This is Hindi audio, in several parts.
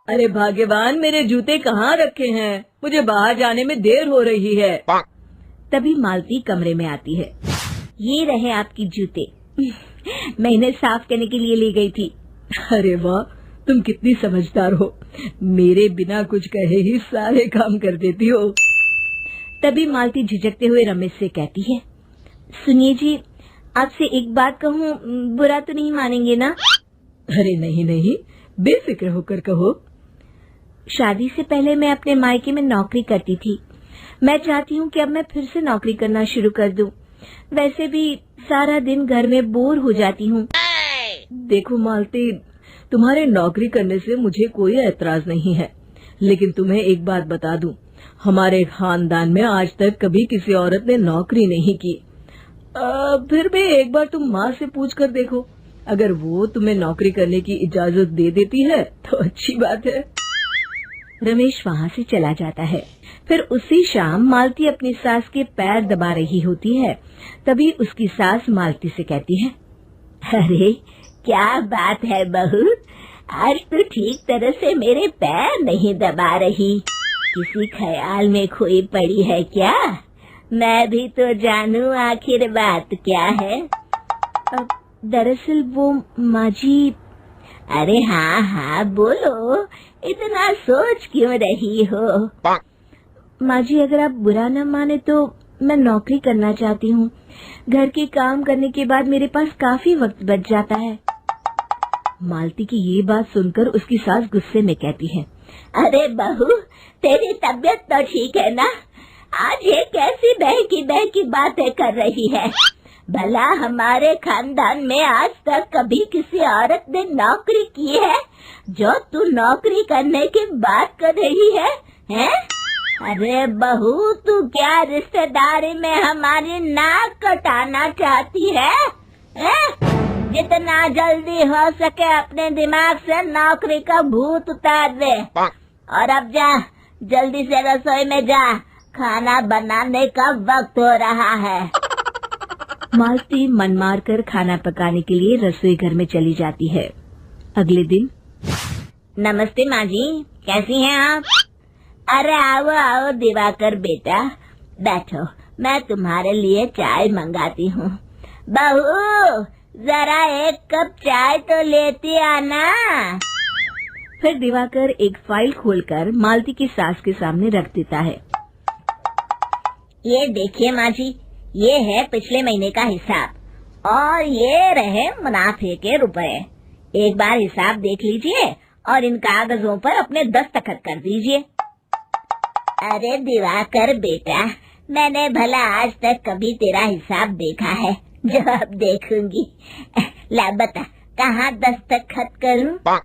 अरे भाग्यवान, मेरे जूते कहाँ रखे हैं? मुझे बाहर जाने में देर हो रही है। तभी मालती कमरे में आती है। ये रहे आपकी जूते। मैं इन्हें साफ करने के लिए ले गई थी। अरे वाह, तुम कितनी समझदार हो। मेरे बिना कुछ कहे ही सारे काम कर देती हो। तभी मालती झिझकते हुए रमेश से कहती है, सुनिए जी, आपसे एक बात कहूँ, बुरा तो नहीं मानेंगे ना? अरे नहीं नहीं, बेफिक्र होकर कहो। शादी से पहले मैं अपने मायके में नौकरी करती थी। मैं चाहती हूँ कि अब मैं फिर से नौकरी करना शुरू कर दूं। वैसे भी सारा दिन घर में बोर हो जाती हूँ। देखो मालती, तुम्हारे नौकरी करने से मुझे कोई ऐतराज नहीं है, लेकिन तुम्हें एक बात बता दूं, हमारे खानदान में आज तक कभी किसी औरत ने नौकरी नहीं की। फिर भी एक बार तुम माँ से पूछ कर देखो, अगर वो तुम्हें नौकरी करने की इजाजत दे देती है तो अच्छी बात है। रमेश वहाँ से चला जाता है। फिर उसी शाम मालती अपनी सास के पैर दबा रही होती है। तभी उसकी सास मालती से कहती है, अरे क्या बात है बहू, आज तो ठीक तरह से मेरे पैर नहीं दबा रही। किसी ख्याल में खोई पड़ी है क्या? मैं भी तो जानूं आखिर बात क्या है। दरअसल वो माँ जी। अरे हाँ हाँ बोलो, इतना सोच क्यों रही हो? माँ जी, अगर आप बुरा न माने तो मैं नौकरी करना चाहती हूँ। घर के काम करने के बाद मेरे पास काफी वक्त बच जाता है। मालती की ये बात सुनकर उसकी सास गुस्से में कहती है, अरे बहू, तेरी तबीयत तो ठीक है ना? आज ये कैसी बहकी बातें कर रही है? भला हमारे खानदान में आज तक कभी किसी औरत ने नौकरी की है जो तू नौकरी करने की बात कर रही है, हैं? अरे बहू, तू क्या रिश्तेदारी में हमारी नाक कटाना चाहती है? जितना जल्दी हो सके अपने दिमाग से नौकरी का भूत उतार दे। और अब जा, जल्दी से रसोई में जा, खाना बनाने का वक्त हो रहा है। मालती मन मार कर खाना पकाने के लिए रसोई घर में चली जाती है। अगले दिन, नमस्ते माँ जी, कैसी हैं आप? अरे आओ आओ दिवाकर बेटा, बैठो, मैं तुम्हारे लिए चाय मंगाती हूँ। बहू, जरा एक कप चाय तो लेती आना। फिर दिवाकर एक फाइल खोलकर मालती की सास के सामने रख देता है। ये देखिए माँ जी, ये है पिछले महीने का हिसाब और ये रहे मुनाफे के रुपए। एक बार हिसाब देख लीजिए और इन कागजों पर अपने दस्तखत कर दीजिए। अरे दिवाकर बेटा, मैंने भला आज तक कभी तेरा हिसाब देखा है जो अब देखूंगी? ला बता, कहाँ दस्तखत करूं?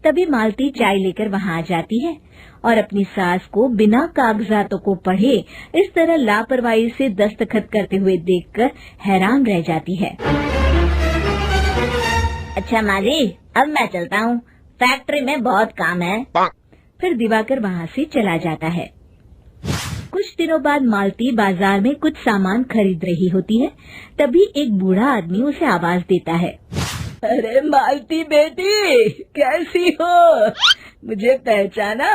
तभी मालती चाय लेकर वहाँ आ जाती है और अपनी सास को बिना कागजातों को पढ़े इस तरह लापरवाही से दस्तखत करते हुए देखकर हैरान रह जाती है। अच्छा माँ जी, अब मैं चलता हूँ, फैक्ट्री में बहुत काम है। फिर दिवाकर वहाँ से चला जाता है। कुछ दिनों बाद मालती बाजार में कुछ सामान खरीद रही होती है। तभी एक बूढ़ा आदमी उसे आवाज देता है, अरे मालती बेटी, कैसी हो? मुझे पहचाना?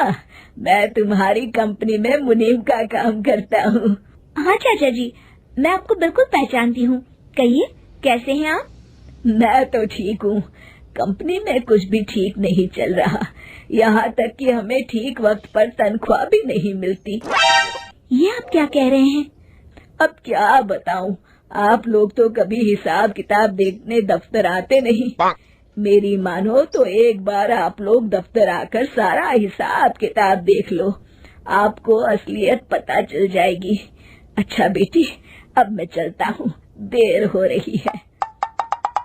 मैं तुम्हारी कंपनी में मुनीम का काम करता हूँ। हाँ चाचा जी, मैं आपको बिल्कुल पहचानती हूँ। कहिए, कैसे हैं आप? मैं तो ठीक हूँ। कंपनी में कुछ भी ठीक नहीं चल रहा, यहाँ तक कि हमें ठीक वक्त पर तनख्वाह भी नहीं मिलती। ये आप क्या कह रहे हैं? अब क्या बताऊँ, आप लोग तो कभी हिसाब किताब देखने दफ्तर आते नहीं। मेरी मानो तो एक बार आप लोग दफ्तर आकर सारा हिसाब किताब देख लो, आपको असलियत पता चल जाएगी। अच्छा बेटी, अब मैं चलता हूँ, देर हो रही है।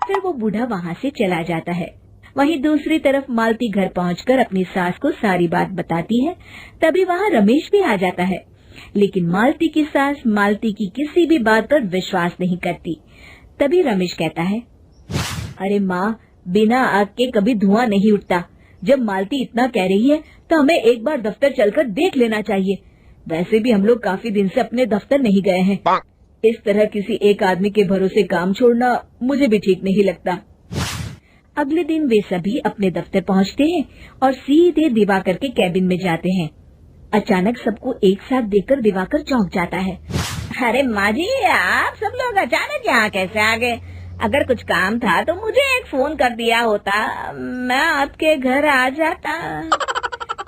फिर वो बूढ़ा वहाँ से चला जाता है। वहीं दूसरी तरफ मालती घर पहुंचकर अपनी सास को सारी बात बताती है। तभी वहाँ रमेश भी आ जाता है, लेकिन मालती की सास मालती की किसी भी बात पर विश्वास नहीं करती। तभी रमेश कहता है, अरे माँ, बिना आग के कभी धुआं नहीं उठता। जब मालती इतना कह रही है तो हमें एक बार दफ्तर चलकर देख लेना चाहिए। वैसे भी हम लोग काफी दिन से अपने दफ्तर नहीं गए हैं। इस तरह किसी एक आदमी के भरोसे काम छोड़ना मुझे भी ठीक नहीं लगता। अगले दिन वे सभी अपने दफ्तर पहुंचते हैं और सीधे दिवाकर के कैबिन में जाते हैं। अचानक सबको एक साथ देखकर दिवाकर चौंक जाता है। अरे माँ जी, आप सब लोग अचानक यहाँ कैसे आ गए? अगर कुछ काम था तो मुझे एक फोन कर दिया होता, मैं आपके घर आ जाता।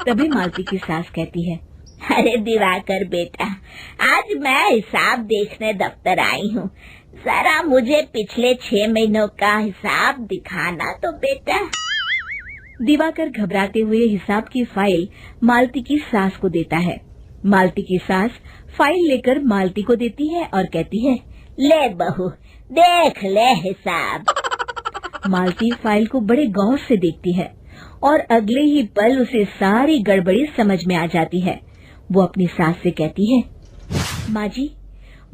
तभी मालती की सास कहती है, अरे दिवाकर बेटा, आज मैं हिसाब देखने दफ्तर आई हूँ, जरा मुझे पिछले 6 महीनों का हिसाब दिखाना तो बेटा। दिवाकर घबराते हुए हिसाब की फाइल मालती की सास को देता है। मालती की सास फाइल लेकर मालती को देती है और कहती है, ले बहू, देख ले हिसाब। मालती फाइल को बड़े गौर से देखती है और अगले ही पल उसे सारी गड़बड़ी समझ में आ जाती है। वो अपनी सास से कहती है, माँ जी,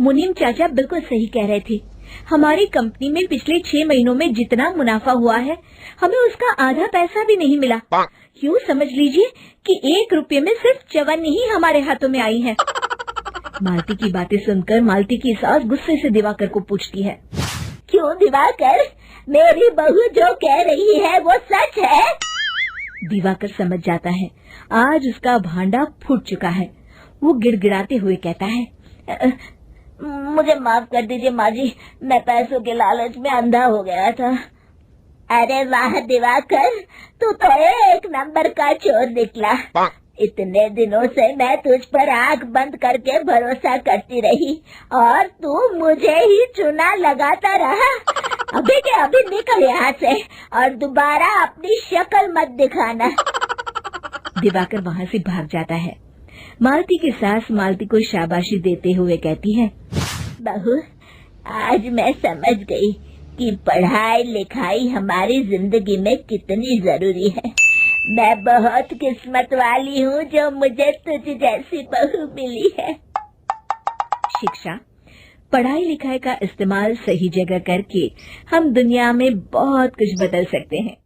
मुनीम चाचा बिल्कुल सही कह रहे थे। हमारी कंपनी में पिछले 6 महीनों में जितना मुनाफा हुआ है, हमें उसका आधा पैसा भी नहीं मिला। यूँ समझ लीजिए कि 1 रुपये में सिर्फ चवन्नी ही हमारे हाथों में आई है। मालती की बातें सुनकर मालती की सास गुस्से से दिवाकर को पूछती है, क्यों दिवाकर, मेरी बहू जो कह रही है वो सच है? दिवाकर समझ जाता है आज उसका भांडा फूट चुका है। वो गिड़गिड़ाते हुए कहता है, मुझे माफ कर दीजिए माँ जी, मैं पैसों के लालच में अंधा हो गया था। अरे वाह दिवाकर, तू तो 1 नंबर का चोर निकला। इतने दिनों से मैं तुझ पर आंख बंद करके भरोसा करती रही और तू मुझे ही चुना लगाता रहा। अभी के अभी निकल यहाँ से और दोबारा अपनी शक्ल मत दिखाना। दिवाकर वहाँ से भाग जाता है। मालती की सास मालती को शाबाशी देते हुए कहती है, बहू, आज मैं समझ गई कि पढ़ाई लिखाई हमारी जिंदगी में कितनी जरूरी है। मैं बहुत किस्मत वाली हूँ जो मुझे तुझ जैसी बहू मिली है। शिक्षा, पढ़ाई लिखाई का इस्तेमाल सही जगह करके हम दुनिया में बहुत कुछ बदल सकते हैं।